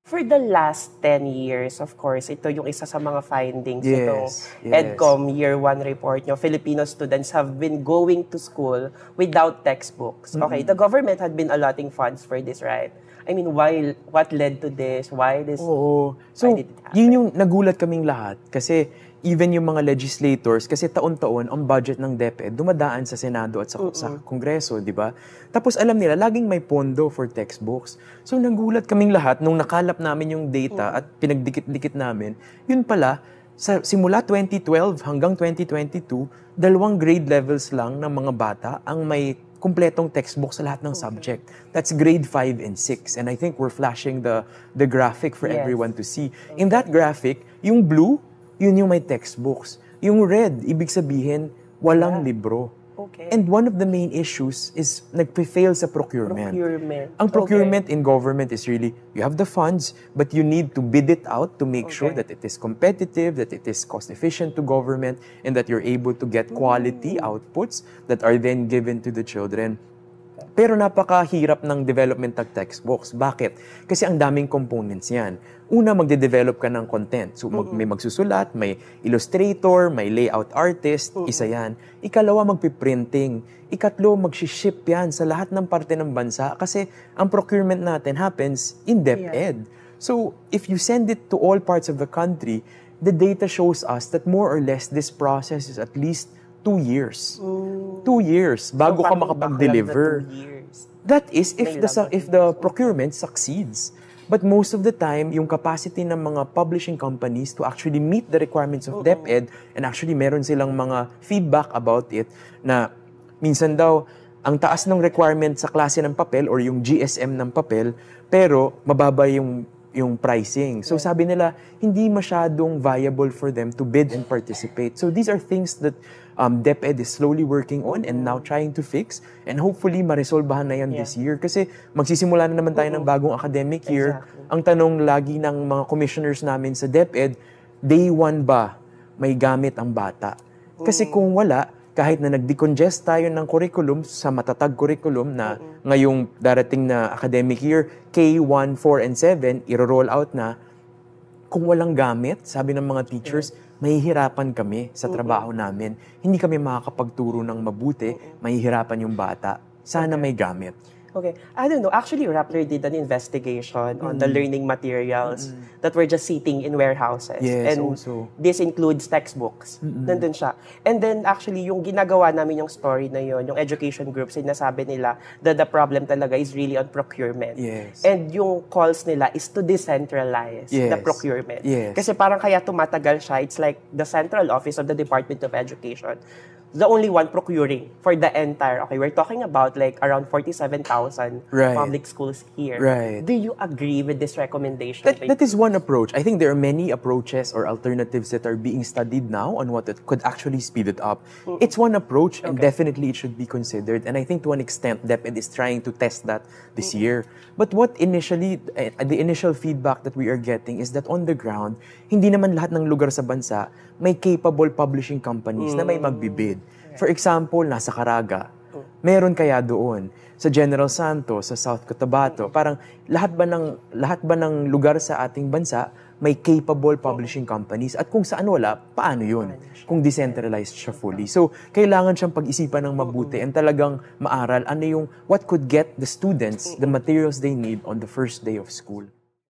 For the last 10 years, of course, ito yung isa sa mga findings itong Yes. EDCOM Year 1 report nyo. Filipino students have been going to school without textbooks. Okay, the government had been allotting funds for this, right? I mean, what led to this? Why this? Oo. So, did it happen? yun yung nagulat kaming lahat. Kasi even yung mga legislators, kasi taon-taon ang budget ng DepEd dumadaan sa Senado at sa Kongreso, di ba? Tapos alam nila, laging may pondo for textbooks. So, nagulat kaming lahat nung nakalap namin yung data at pinagdikit-dikit namin. Yun pala, simula 2012 hanggang 2022, 2 grade levels lang ng mga bata ang may kumpletong textbook sa lahat ng subject. That's grade 5 and 6. And I think we're flashing the graphic for everyone to see. In that graphic, yung blue, yun yung may textbooks. Yung red, ibig sabihin, walang libro. Okay. And one of the main issues is nagpe-fail sa procurement. Ang procurement in government is really, you have the funds, but you need to bid it out to make sure that it is competitive, that it is cost-efficient to government, and that you're able to get quality outputs that are then given to the children. Pero napakahirap ng development ng textbooks. Bakit? Kasi ang daming components yan. Una, magde-develop ka ng content. So, may magsusulat, may illustrator, may layout artist, isa yan. Ikalawa, magpiprinting. Ikatlo, mag-ship yan sa lahat ng parte ng bansa kasi ang procurement natin happens in DepEd. So, if you send it to all parts of the country, the data shows us that more or less this process is at least 2 years. 2 years bago ka makapag-deliver. That is if the procurement succeeds. But most of the time, yung capacity ng mga publishing companies to actually meet the requirements of DepEd, and actually meron silang mga feedback about it, na minsan daw, ang taas ng requirement sa klase ng papel or yung GSM ng papel, pero mababa yung pricing. So sabi nila, hindi masyadong viable for them to bid and participate. So these are things that DepEd is slowly working on and now trying to fix, and hopefully maresolbahan na yan this year. Kasi magsisimula na naman tayo ng bagong academic year. Ang tanong lagi ng mga commissioners namin sa DepEd, day 1 ba may gamit ang bata? Kasi kung wala, kahit na nag-decongest tayo ng curriculum sa matatag curriculum na ngayong darating na academic year, K1, 4, and 7, i-roll out na, kung walang gamit, sabi ng mga teachers, mahihirapan kami sa trabaho namin. Hindi kami makakapagturo ng mabuti, mahihirapan yung bata. Sana may gamit. Okay. I don't know. Actually, Rappler did an investigation on the learning materials that were just sitting in warehouses. Yes, and also. this includes textbooks. Nandun siya. And then, actually, yung ginagawa namin yung story na yun, yung education group, sinasabi nila that the problem talaga is really on procurement. Yes. And yung calls nila is to decentralize the procurement. Yes. Kasi parang kaya tumatagal siya. It's like the central office of the Department of Education, the only one procuring for the entire, okay, we're talking about like around 47,000 public schools here. Right. Do you agree with this recommendation? That is one approach. I think there are many approaches or alternatives that are being studied now on what it could actually speed it up. It's one approach, and definitely it should be considered. And I think to an extent, DepEd is trying to test that this year. But what initially, the initial feedback that we are getting is that on the ground, hindi naman lahat ng lugar sa bansa may capable publishing companies na may magbibid. For example, nasa Caraga, meron kaya doon sa General Santos, sa South Cotabato, parang lahat ba ng lugar sa ating bansa may capable publishing companies, at kung saan wala, paano yun? Kung decentralized siya fully. So, kailangan siyang pag-isipan ng mabuti and talagang maaral ano yung what could get the students the materials they need on the first day of school.